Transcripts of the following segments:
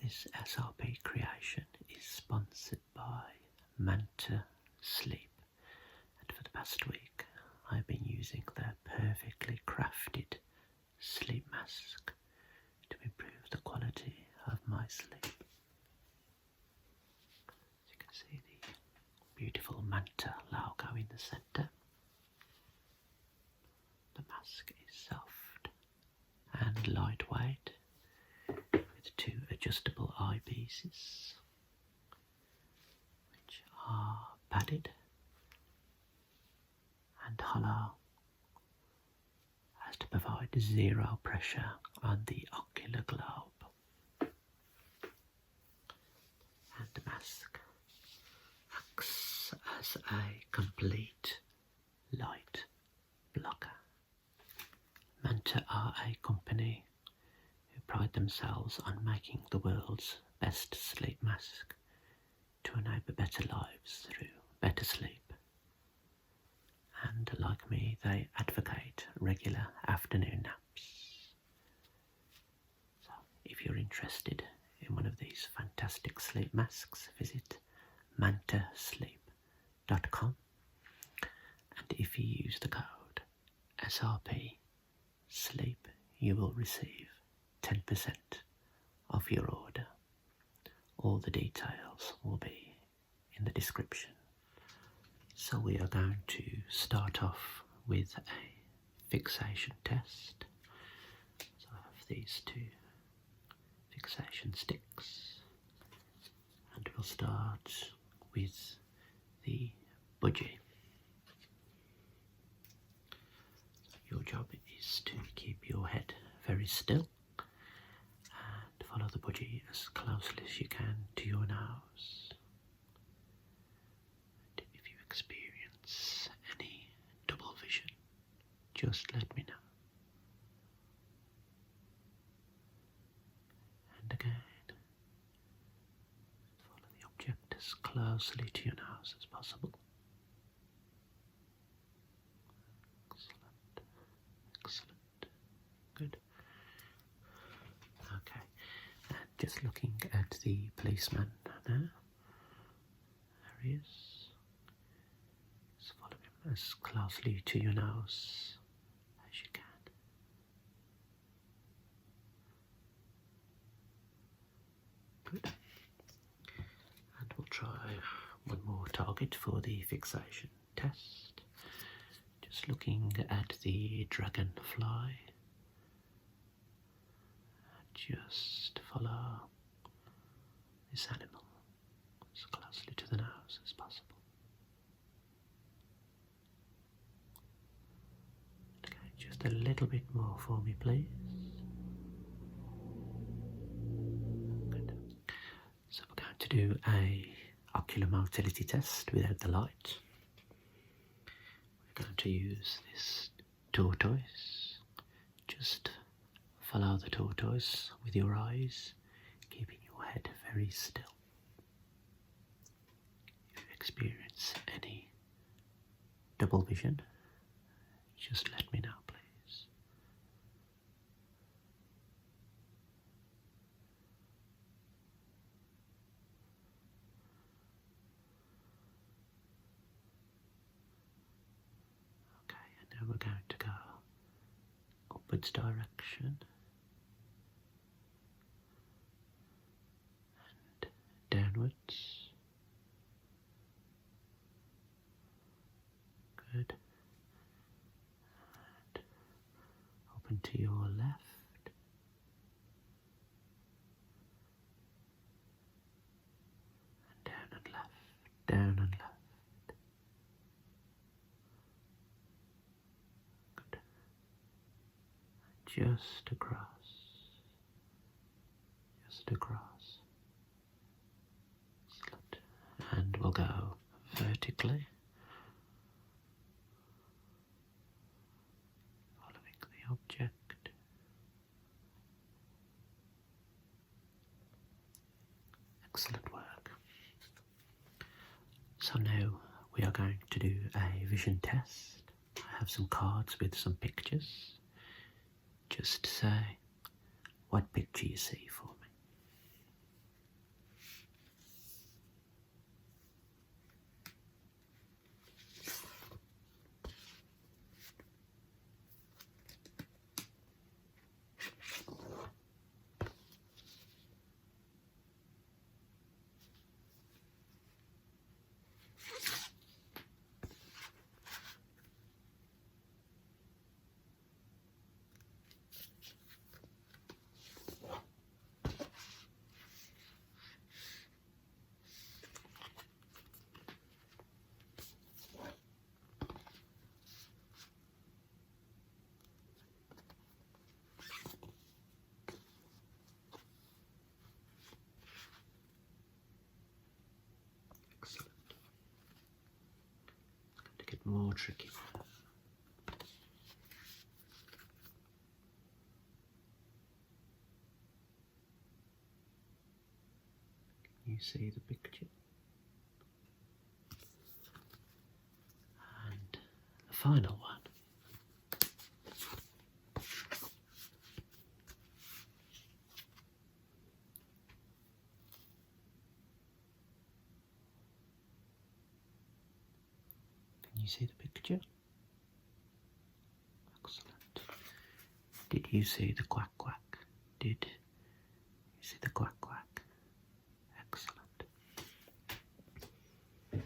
This SRP creation is sponsored by Manta Sleep, and for the past week I've been using their perfectly crafted sleep mask to improve the quality of my sleep. As you can see, the beautiful Manta logo in the centre. The mask is soft and lightweight with two adjustable eyepieces which are padded and hollow as to provide zero pressure on the ocular globe. And the mask acts as a complete light blocker. Manta are a company who pride themselves on making the world's best sleep mask to enable better lives through better sleep. And like me, they advocate regular afternoon naps. So if you're interested in one of these fantastic sleep masks, visit mantasleep.com, and if you use the code SRP Sleep, you will receive 10% of your order. All the details will be in the description. So we are going to start off with a fixation test. So I have these two fixation sticks, and we'll start with the budgie. Your job is to keep your head very still and follow the budgie as closely as you can to your nose. And if you experience any double vision, just let me know. And again, follow the object as closely to your nose as possible. Excellent. Good. Okay. And just looking at the policeman now. There he is. Just follow him as closely to your nose as you can. Good. And we'll try one more target for the fixation test. Just looking at the dragonfly, just follow this animal as closely to the nose as possible. Okay, just a little bit more for me, please. Good. So we're going to do a ocular motility test without the light. Going to use this tortoise. Just follow the tortoise with your eyes, keeping your head very still. If you experience any double vision, just let me know, please. Now we're going to go upwards direction and downwards. Good. And open to your left. And down and left, down and left. Just across, just across. Excellent. And we'll go vertically, following the object. Excellent work. So now we are going to do a vision test. I have some cards with some pictures. Just say what picture you see for me. tricky one. You see the picture? And the final one. Can you see the picture? Excellent. Did you see the quack quack? Did you see the quack quack? Excellent. Okay,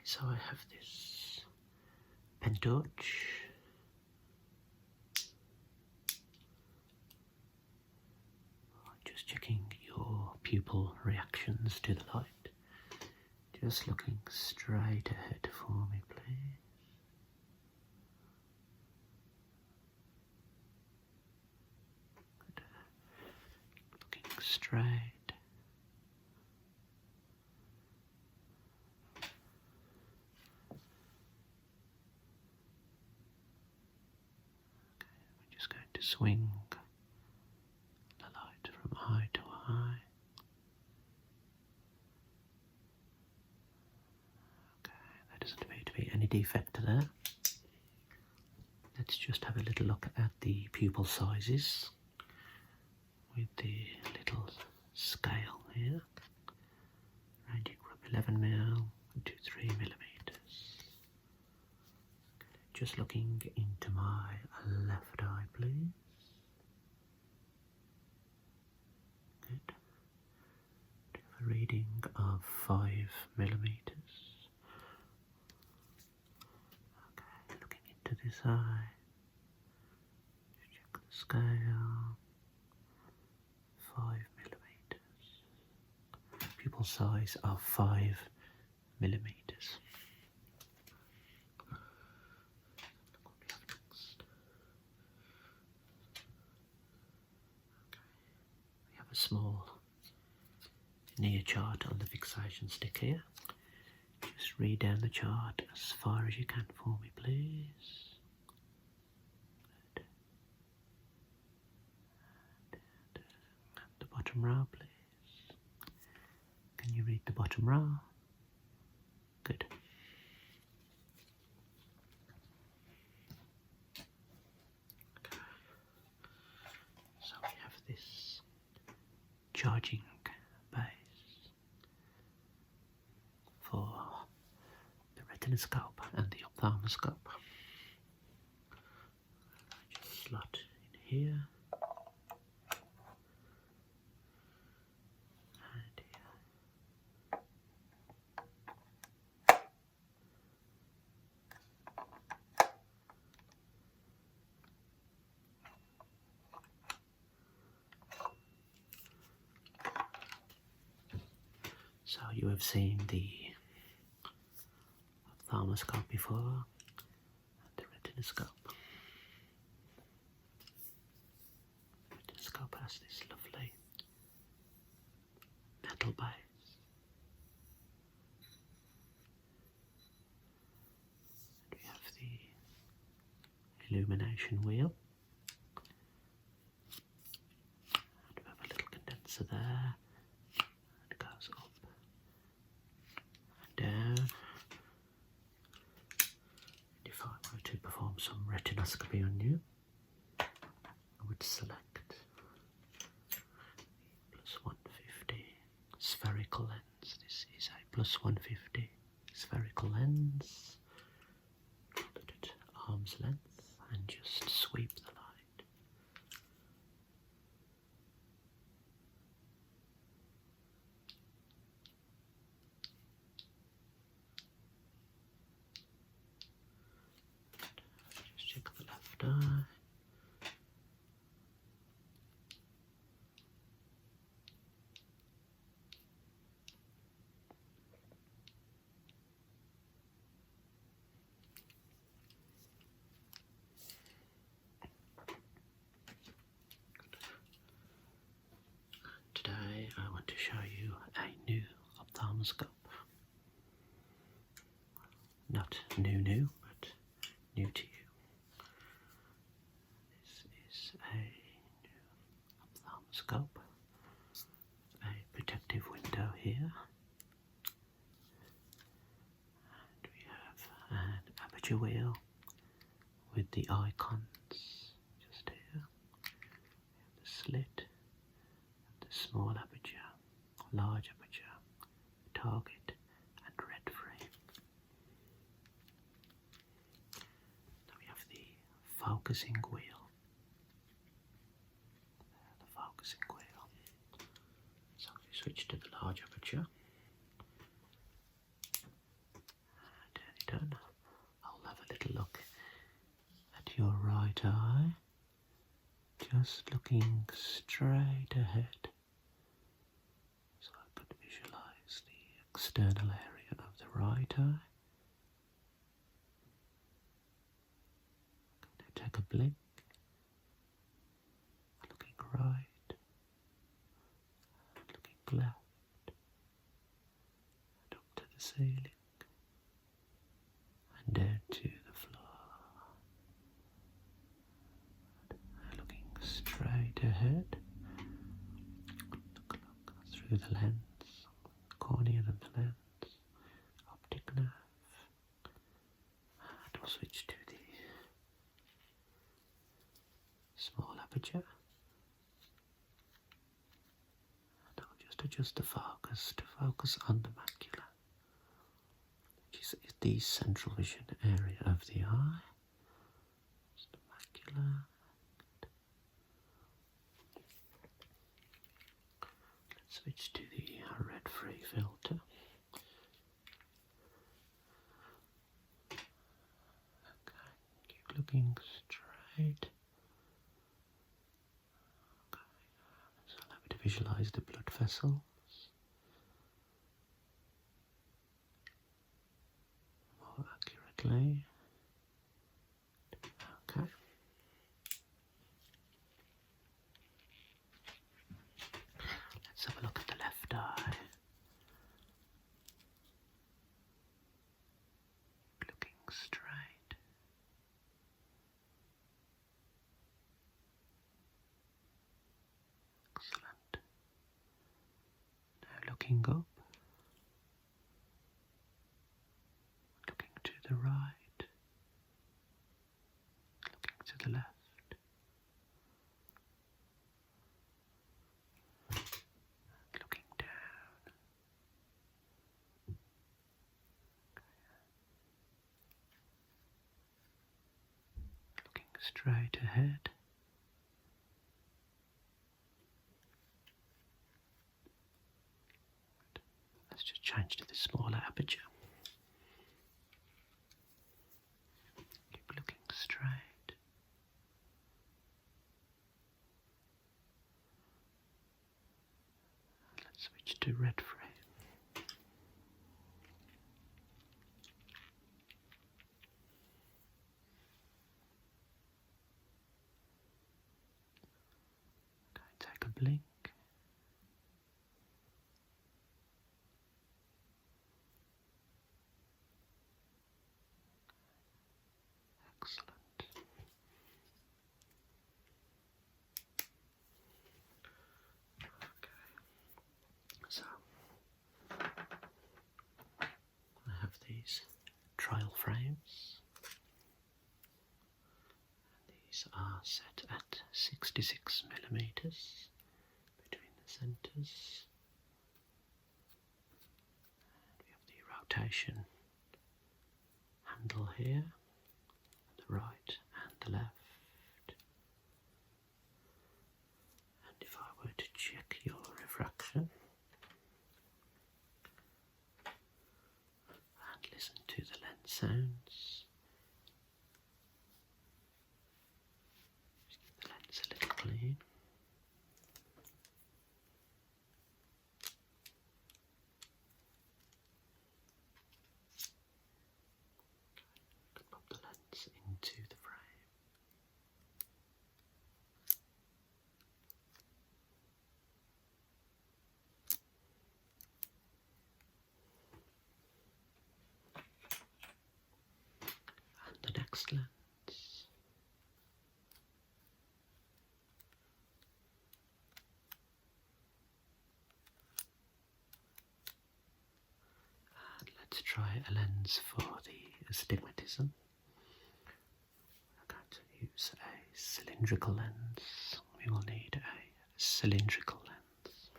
so I have this pen torch. Just checking your pupil reactions to the light. Just looking straight ahead for me, please. Good. Looking straight. Okay, we're just going to swing the light from eye to eye. Doesn't appear to be any defect there. Let's just have a little look at the pupil sizes with the little scale here, ranging from 11mm to 3mm. Just looking into my left eye, please. Good. We have a reading of 5mm. To this eye, check the scale, 5mm, pupil size of 5mm. Okay. We have a small near chart on the fixation stick here. Just read down the chart as far as you can for me, please. Good. And the bottom row, please. Can you read the bottom row? Good. Okay. So we have this charging base for the retinoscope and the ophthalmoscope. Just slot in here and here. So you have seen the ophthalmoscope before and the retinoscope. The retinoscope has this lovely metal base. And we have the illumination wheel. And we have a little condenser there. And it goes up and down. If I were to perform some retinoscopy on you, I would select plus 150 spherical lens. This is a plus 150 spherical lens. Hold it at arm's length and just sweep the light. Just check the left eye. Today I want to show you a new ophthalmoscope. new, but new to you. This is a new ophthalmoscope, a protective window here, and we have an aperture wheel with the icons just here. We have the slit, the small aperture, large aperture, target, and red frame. Then we have the focusing wheel. The focusing wheel. So if you switch to the large aperture, and turn it on, I'll have a little look at your right eye, just looking straight ahead. So I could visualize the external area of the right eye. I'm going to take a blink, looking right, looking left, and up to the ceiling, and down to the floor. Looking straight ahead, look through the lens, cornea of the lens, optic nerve, and we'll switch to the small aperture, and I'll just adjust the focus to focus on the macula, which is the central vision area of the eye. It's the macula. Let's switch to the red free filter. Okay, keep looking straight. Okay, so allow me to visualize the blood vessels more accurately. Okay. Let's have a look at the left eye. Looking straight. Excellent. Now looking up. Looking to the right. Looking to the left. Looking down. Looking straight ahead. Let's just change to the smaller aperture. Keep looking straight. Let's switch to red frame. Okay, take a blink. Excellent. Okay, so I have these trial frames. These are set at 66 millimeters between the centers. And we have the rotation handle here, the right and the left. And if I were to check your refraction and listen to the lens sounds, just keep the lens a little clean. Could to try a lens for the astigmatism. We're going to use a cylindrical lens. We will need a cylindrical lens.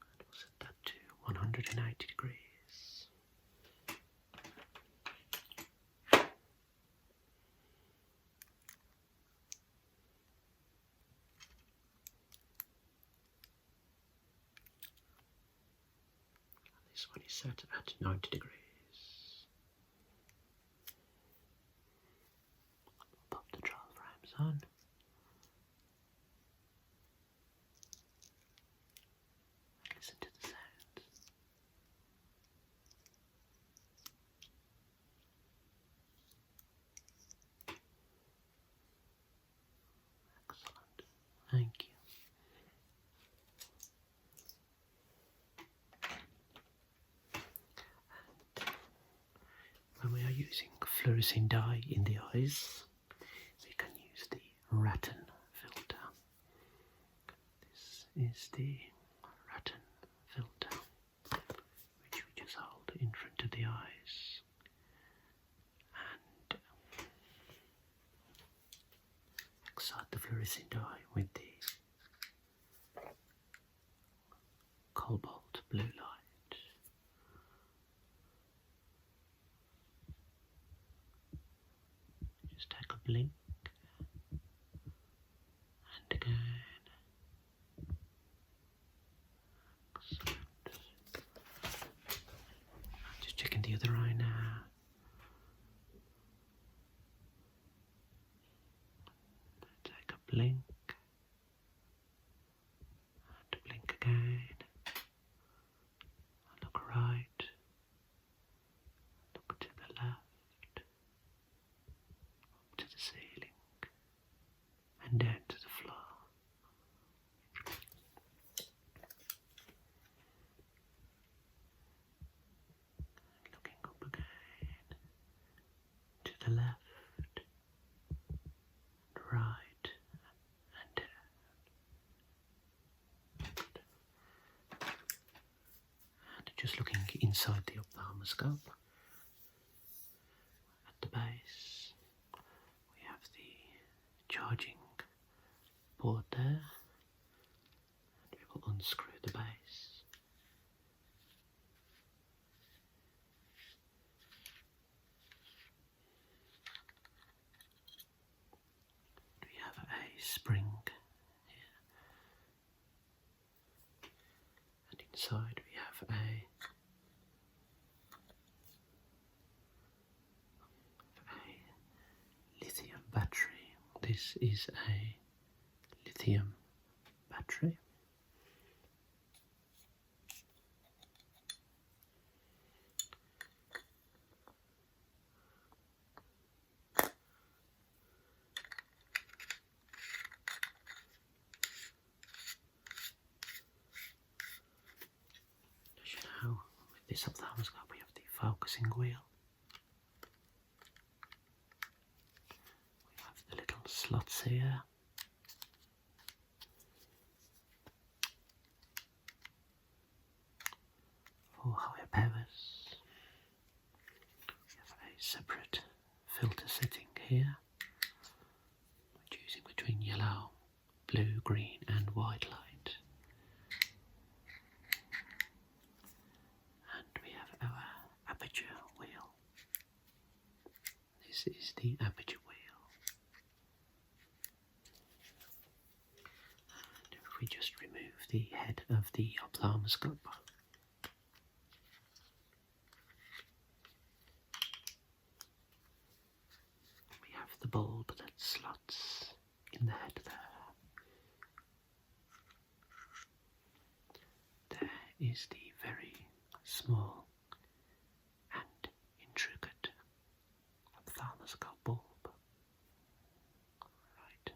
And we'll set that to 180 degrees. This one is set at 90 degrees. Pop the trial frames on. Listen to the sound. Excellent. Thank you. When we are using fluorescent dye in the eyes, we can use the rattan filter. This is the rattan filter, which we just hold in front of the eyes and excite the fluorescent dye with the cobalt blue light. Just take a blink and again. Excellent. Just checking the other eye now. Take a blink and a blink again. Look right, look to the left, up to the ceiling, and down to the floor. Looking up again, to the left, right, and down. And just looking inside the ophthalmoscope. At the base, we have the charging port there, and we will unscrew the base. We have a spring here, and inside we have a lithium battery. This is a lithium battery. As you know, with this ophthalmoscope we have the focusing wheel. We have the little slots here. For higher powers. We have a separate filter setting here. We're choosing between yellow, blue, green and white light. And we have our aperture wheel. This is the aperture wheel. And if we just remove the head of the ophthalmoscope, we have the bulb that slots in the head there. There is the very small and intricate ophthalmoscope bulb right there.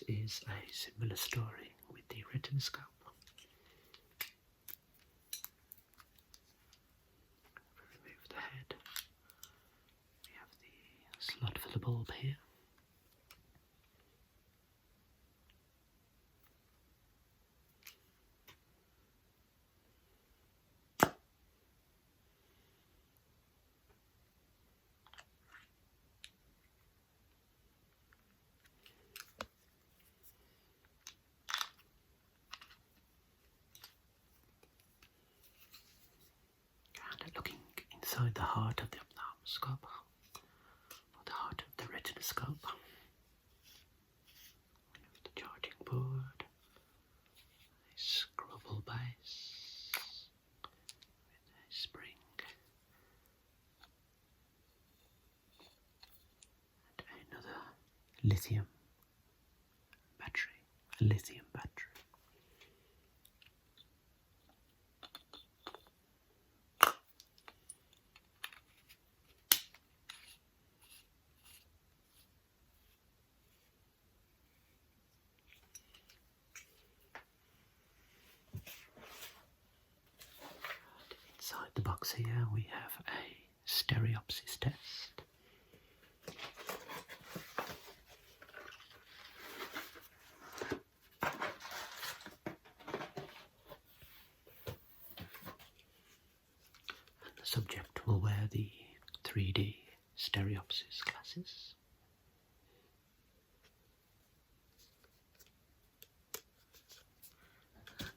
is a similar story with the retinoscope. Remove the head. We have the slot for the bulb here. Looking inside the heart of the ophthalmoscope, or the heart of the retinoscope, the charging board, a screwable base with a spring, and another lithium battery, a lithium battery. Inside the box here we have a stereopsis test. And the subject will wear the 3D stereopsis glasses.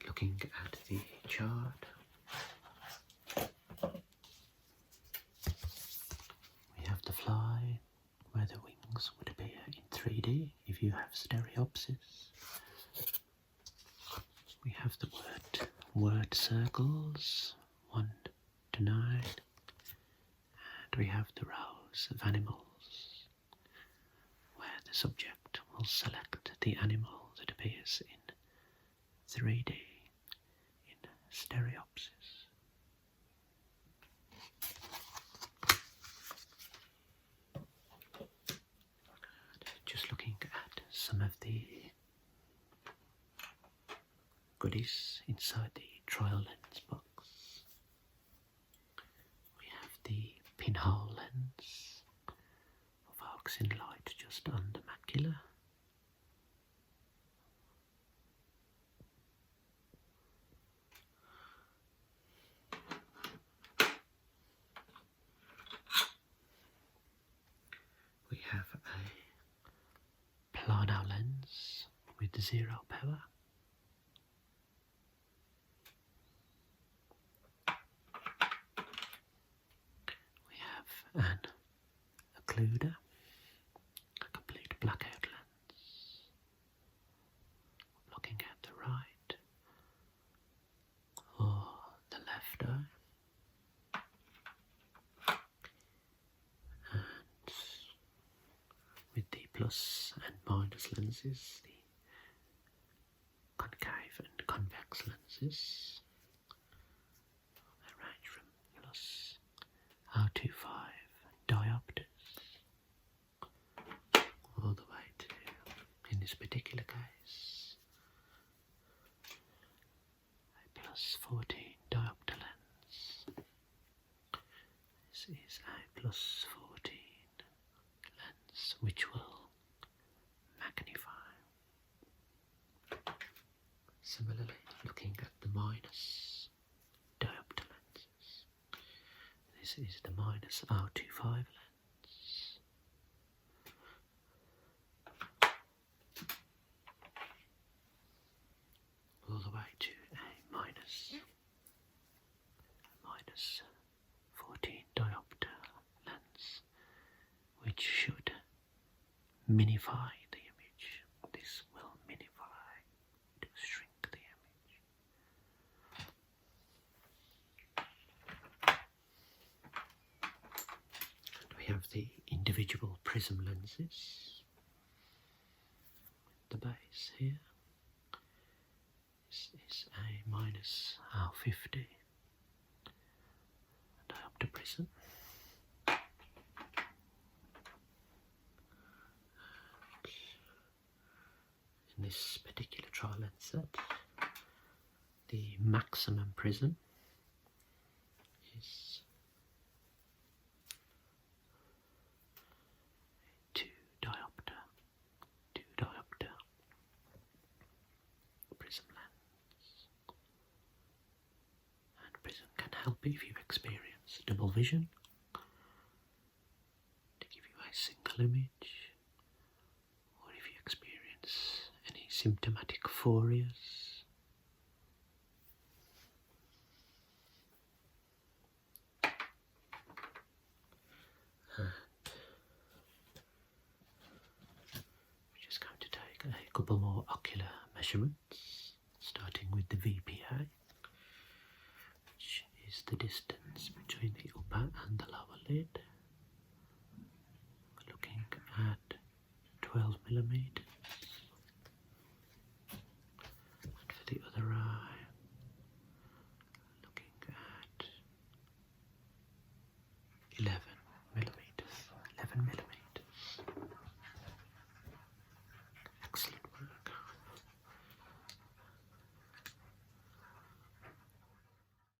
Looking at the chart, we have the fly, where the wings would appear in 3D if you have stereopsis. We have the word circles, 1 to 9, and we have the rows of animals, where the subject will select the animal that appears in 3D in stereopsis. Just looking at some of the goodies inside the trial lens box. We have the pinhole lens for focusing light just on the macula. We have a plano lens with 0 power. We have an occluder, a complete blackout lens, looking at the right or the left eye. And with the plus and minus lenses, the concave and convex lenses, they range from plus 0.25 diopters all the way to, in this particular case, a plus 14 diopter lens. This is a plus 14 lens which will magnify. Similarly, looking at the minus diopter lenses, this is the minus 0.25 lens. All the way to a minus 14 diopter lens, which should minify the image. This will minify, to shrink the image. And we have the individual prism lenses. The base here. This is a minus R50 diopter prism. this particular trial lens set, the maximum prism is a 2 diopter prism lens. And prism can help if you experience double vision, to give you a single image, or if you experience any symptomatic phorias. We're just going to take a couple more ocular measurements, starting with the VPA, which is the distance between the upper and the lower lid. We're looking at 12 millimeters. And for the other eye, looking at 11